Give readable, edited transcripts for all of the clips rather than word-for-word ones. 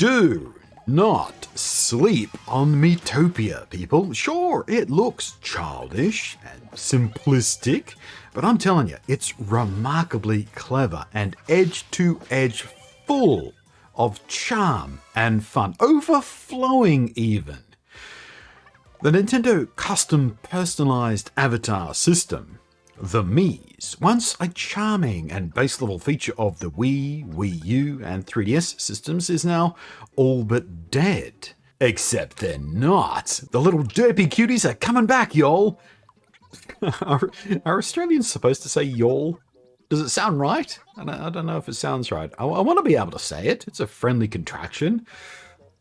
Do not sleep on Miitopia, people. Sure, it looks childish and simplistic, but I'm telling you, it's remarkably clever and edge-to-edge full of charm and fun, overflowing even. The Nintendo custom personalized avatar system, the Miis, once a charming and base-level feature of the Wii, Wii U, and 3DS systems, is now all but dead. Except they're not. The little derpy cuties are coming back, y'all. Are Australians supposed to say y'all? Does it sound right? I don't know if it sounds right. I want to be able to say it. It's a friendly contraction.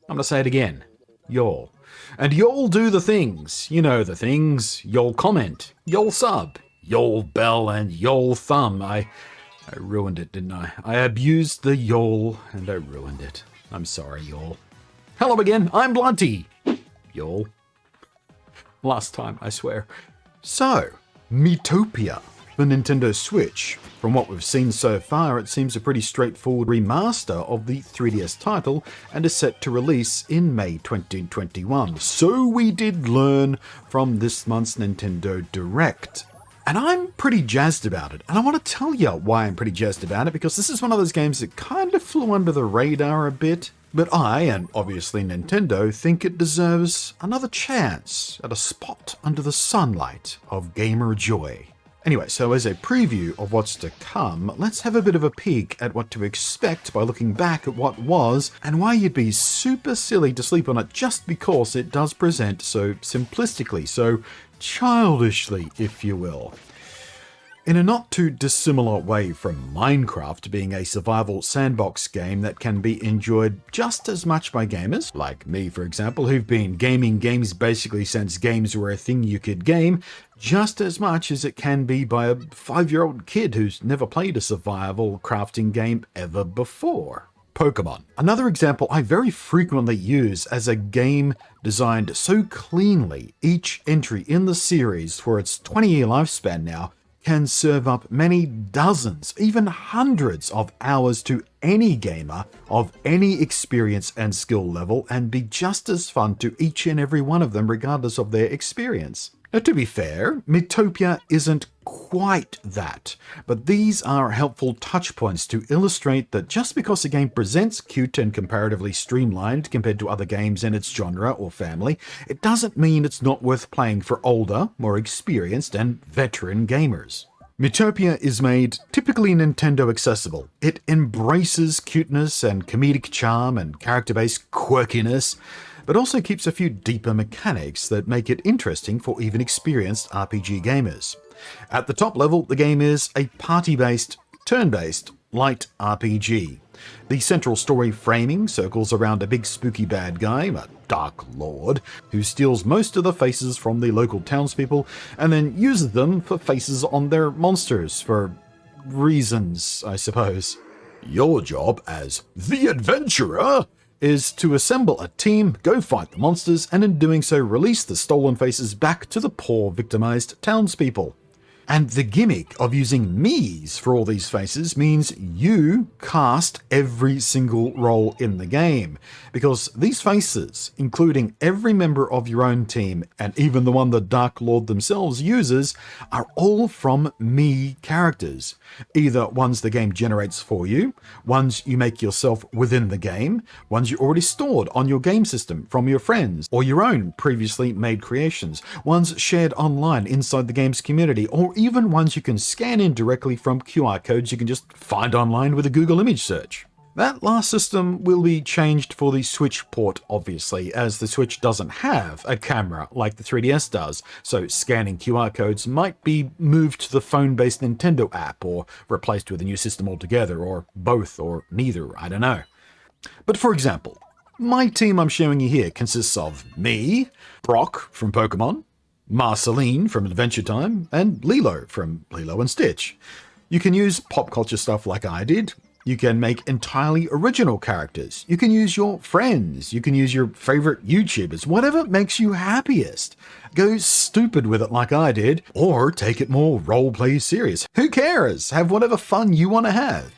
I'm going to say it again. Y'all. And y'all do the things. You know the things. Y'all comment. Y'all sub. Y'all bell and y'all thumb. I ruined it, didn't I? I abused the y'all and I ruined it. I'm sorry, y'all. Hello again, I'm Blunty. Y'all. Last time, I swear. So, Miitopia, the Nintendo Switch. From what we've seen so far, it seems a pretty straightforward remaster of the 3DS title and is set to release in May 2021. So we did learn from this month's Nintendo Direct. And I'm pretty jazzed about it. And I want to tell you why I'm pretty jazzed about it, because this is one of those games that kind of flew under the radar a bit. But I, and obviously Nintendo, think it deserves another chance at a spot under the sunlight of gamer joy. Anyway, so as a preview of what's to come, let's have a bit of a peek at what to expect by looking back at what was, and why you'd be super silly to sleep on it just because it does present so simplistically, so childishly, if you will. In a not too dissimilar way from Minecraft being a survival sandbox game that can be enjoyed just as much by gamers, like me for example, who've been gaming games basically since games were a thing you could game, just as much as it can be by a 5-year-old kid who's never played a survival crafting game ever before. Pokemon. Another example I very frequently use as a game designed so cleanly, each entry in the series for its 20-year lifespan now can serve up many dozens, even hundreds of hours to any gamer of any experience and skill level and be just as fun to each and every one of them regardless of their experience. Now, to be fair, Miitopia isn't quite that, but these are helpful touch points to illustrate that just because a game presents cute and comparatively streamlined compared to other games in its genre or family, it doesn't mean it's not worth playing for older, more experienced, and veteran gamers. Miitopia is made typically Nintendo accessible. It embraces cuteness and comedic charm and character-based quirkiness, but also keeps a few deeper mechanics that make it interesting for even experienced RPG gamers. At the top level, the game is a party-based, turn-based, light RPG. The central story framing circles around a big spooky bad guy, a Dark Lord, who steals most of the faces from the local townspeople and then uses them for faces on their monsters for reasons, I suppose. Your job as the adventurer is to assemble a team, go fight the monsters, and in doing so release the stolen faces back to the poor victimized townspeople. And the gimmick of using Miis for all these faces means you cast every single role in the game, because these faces, including every member of your own team and even the one the Dark Lord themselves uses, are all from Mii characters. Either ones the game generates for you, ones you make yourself within the game, ones you already stored on your game system from your friends, or your own previously made creations, ones shared online inside the game's community, or even ones you can scan in directly from QR codes you can just find online with a Google image search. That last system will be changed for the Switch port, obviously, as the Switch doesn't have a camera like the 3DS does, so scanning QR codes might be moved to the phone-based Nintendo app, or replaced with a new system altogether, or both, or neither, I don't know. But for example, my team I'm showing you here consists of me, Brock from Pokemon, Marceline from Adventure Time, and Lilo from Lilo and Stitch. You can use pop culture stuff like I did. You can make entirely original characters. You can use your friends. You can use your favorite YouTubers. Whatever makes you happiest. Go stupid with it like I did, or take it more roleplay serious. Who cares? Have whatever fun you want to have.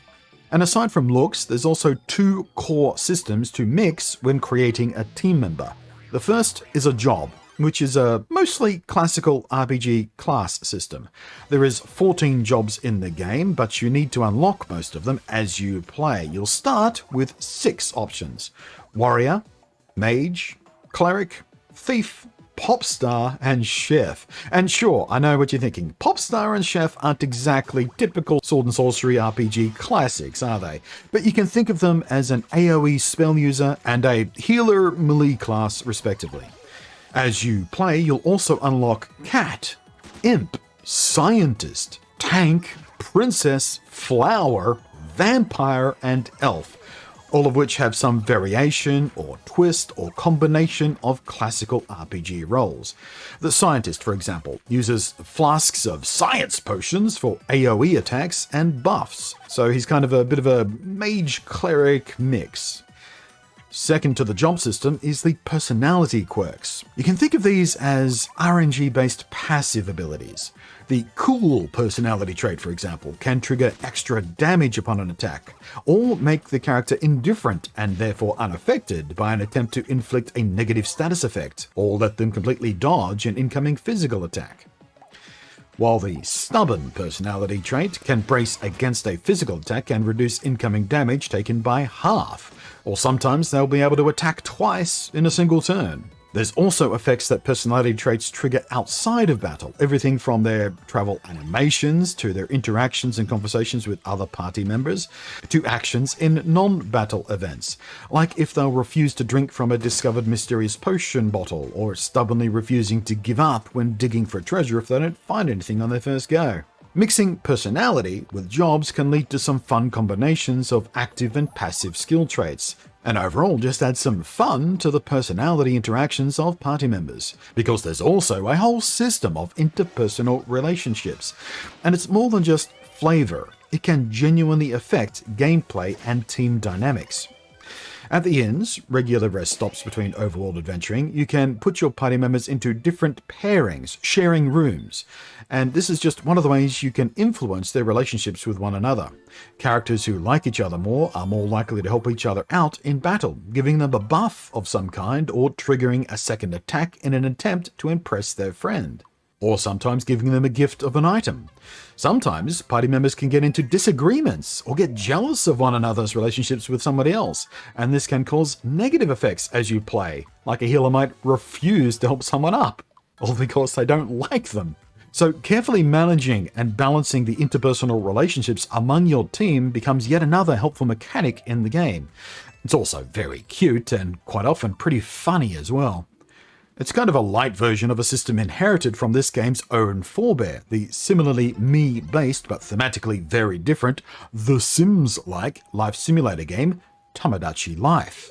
And aside from looks, there's also two core systems to mix when creating a team member. The first is a job, which is a mostly classical RPG class system. There is 14 jobs in the game, but you need to unlock most of them as you play. You'll start with 6 options: warrior, mage, cleric, thief, pop star, and chef. And sure, I know what you're thinking. Pop star and chef aren't exactly typical sword and sorcery RPG classics, are they? But you can think of them as an AoE spell user and a healer melee class, respectively. As you play, you'll also unlock cat, imp, scientist, tank, princess, flower, vampire, and elf, all of which have some variation or twist or combination of classical RPG roles. The scientist, for example, uses flasks of science potions for AoE attacks and buffs, so he's kind of a bit of a mage-cleric mix. Second to the job system is the personality quirks. You can think of these as RNG-based passive abilities. The cool personality trait, for example, can trigger extra damage upon an attack, or make the character indifferent and therefore unaffected by an attempt to inflict a negative status effect, or let them completely dodge an incoming physical attack. While the stubborn personality trait can brace against a physical attack and reduce incoming damage taken by half, or sometimes they'll be able to attack twice in a single turn. There's also effects that personality traits trigger outside of battle, everything from their travel animations to their interactions and conversations with other party members, to actions in non-battle events, like if they'll refuse to drink from a discovered mysterious potion bottle, or stubbornly refusing to give up when digging for treasure if they don't find anything on their first go. Mixing personality with jobs can lead to some fun combinations of active and passive skill traits, and overall just add some fun to the personality interactions of party members, because there's also a whole system of interpersonal relationships, and it's more than just flavor. It can genuinely affect gameplay and team dynamics. At the inns, regular rest stops between overworld adventuring, you can put your party members into different pairings, sharing rooms, and this is just one of the ways you can influence their relationships with one another. Characters who like each other more are more likely to help each other out in battle, giving them a buff of some kind or triggering a second attack in an attempt to impress their friend, or sometimes giving them a gift of an item. Sometimes party members can get into disagreements or get jealous of one another's relationships with somebody else, and this can cause negative effects as you play, like a healer might refuse to help someone up, all because they don't like them. So carefully managing and balancing the interpersonal relationships among your team becomes yet another helpful mechanic in the game. It's also very cute and quite often pretty funny as well. It's kind of a light version of a system inherited from this game's own forebear, the similarly me-based but thematically very different, The Sims-like life simulator game, Tomodachi Life.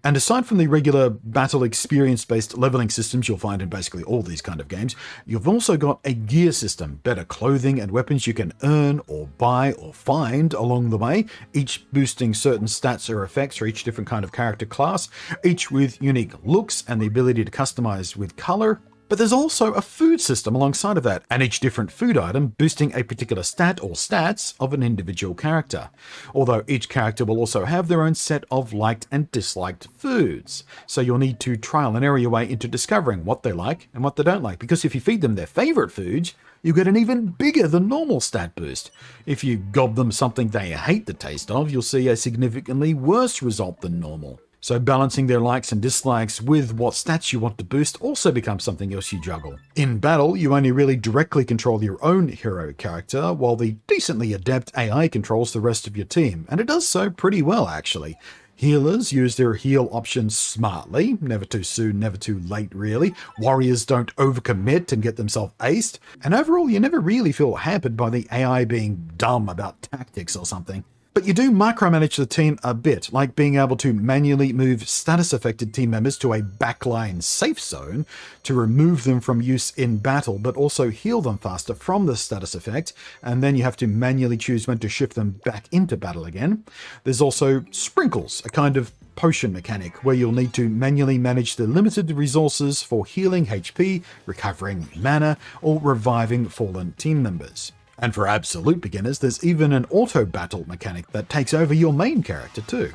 And aside from the regular battle experience-based leveling systems you'll find in basically all these kind of games, you've also got a gear system, better clothing and weapons you can earn or buy or find along the way, each boosting certain stats or effects for each different kind of character class, each with unique looks and the ability to customize with color. But there's also a food system alongside of that, and each different food item boosting a particular stat or stats of an individual character. Although each character will also have their own set of liked and disliked foods, so you'll need to trial and error your way into discovering what they like and what they don't like, because if you feed them their favorite foods, you get an even bigger than normal stat boost. If you gob them something they hate the taste of, you'll see a significantly worse result than normal. So balancing their likes and dislikes with what stats you want to boost also becomes something else you juggle. In battle, you only really directly control your own hero character, while the decently adept AI controls the rest of your team, and it does so pretty well actually. Healers use their heal options smartly, never too soon, never too late really. Warriors don't overcommit and get themselves aced, and overall you never really feel hampered by the AI being dumb about tactics or something. But you do micromanage the team a bit, like being able to manually move status-affected team members to a backline safe zone to remove them from use in battle, but also heal them faster from the status effect, and then you have to manually choose when to shift them back into battle again. There's also sprinkles, a kind of potion mechanic where you'll need to manually manage the limited resources for healing HP, recovering mana, or reviving fallen team members. And for absolute beginners, there's even an auto battle mechanic that takes over your main character too.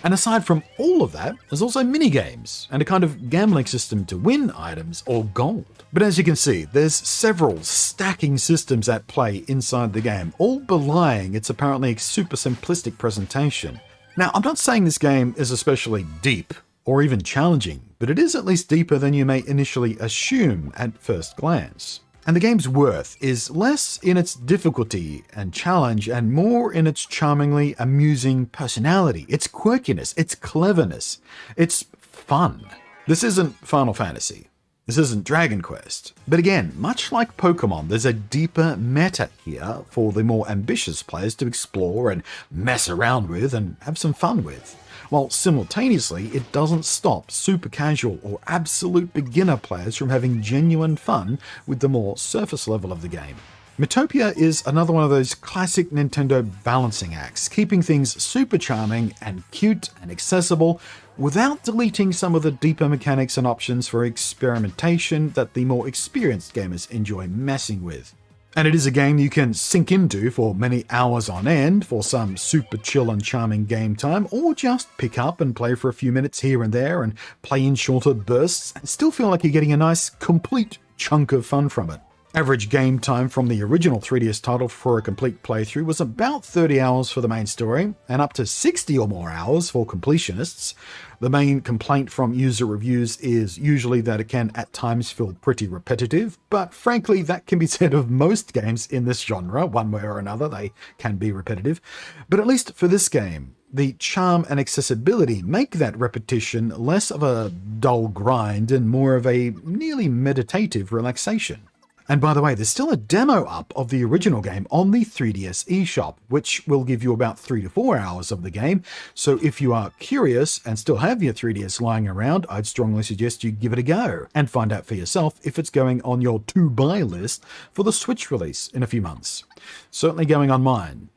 And aside from all of that, there's also minigames and a kind of gambling system to win items or gold. But as you can see, there's several stacking systems at play inside the game, all belying its apparently super simplistic presentation. Now, I'm not saying this game is especially deep or even challenging, but it is at least deeper than you may initially assume at first glance. And the game's worth is less in its difficulty and challenge and more in its charmingly amusing personality, its quirkiness, its cleverness, its fun. This isn't Final Fantasy. This isn't Dragon Quest. But again, much like Pokemon, there's a deeper meta here for the more ambitious players to explore and mess around with and have some fun with. While simultaneously, it doesn't stop super casual or absolute beginner players from having genuine fun with the more surface level of the game. Miitopia is another one of those classic Nintendo balancing acts, keeping things super charming and cute and accessible without deleting some of the deeper mechanics and options for experimentation that the more experienced gamers enjoy messing with. And it is a game you can sink into for many hours on end for some super chill and charming game time, or just pick up and play for a few minutes here and there and play in shorter bursts and still feel like you're getting a nice, complete chunk of fun from it. Average game time from the original 3DS title for a complete playthrough was about 30 hours for the main story, and up to 60 or more hours for completionists. The main complaint from user reviews is usually that it can at times feel pretty repetitive, but frankly that can be said of most games in this genre, one way or another they can be repetitive. But at least for this game, the charm and accessibility make that repetition less of a dull grind and more of a nearly meditative relaxation. And by the way, there's still a demo up of the original game on the 3DS eShop, which will give you about 3 to 4 hours of the game. So if you are curious and still have your 3DS lying around, I'd strongly suggest you give it a go and find out for yourself if it's going on your to-buy list for the Switch release in a few months. Certainly going on mine.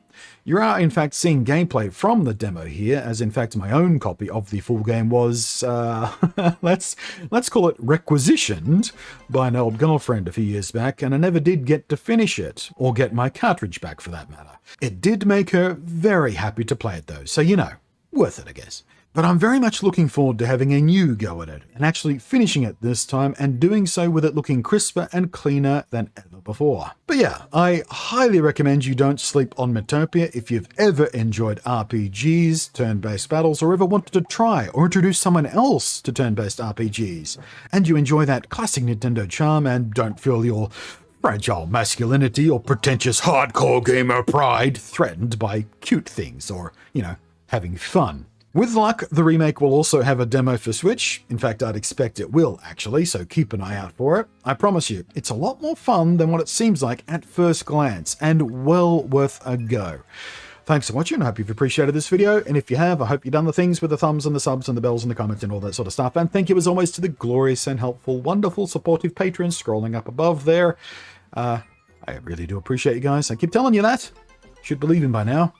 You are in fact seeing gameplay from the demo here, as in fact my own copy of the full game was, let's call it requisitioned by an old girlfriend a few years back, and I never did get to finish it, or get my cartridge back for that matter. It did make her very happy to play it though, so you know, worth it I guess. But I'm very much looking forward to having a new go at it, and actually finishing it this time, and doing so with it looking crisper and cleaner than ever before. But yeah, I highly recommend you don't sleep on Miitopia if you've ever enjoyed RPGs, turn-based battles, or ever wanted to try or introduce someone else to turn-based RPGs, and you enjoy that classic Nintendo charm and don't feel your fragile masculinity or pretentious hardcore gamer pride threatened by cute things or, you know, having fun. With luck, the remake will also have a demo for Switch. In fact, I'd expect it will, actually, so keep an eye out for it. I promise you, it's a lot more fun than what it seems like at first glance, and well worth a go. Thanks for watching, I hope you've appreciated this video, and if you have, I hope you've done the things with the thumbs and the subs and the bells and the comments and all that sort of stuff. And thank you as always to the glorious and helpful, wonderful, supportive patrons scrolling up above there. I really do appreciate you guys. I keep telling you that. Should believe him by now.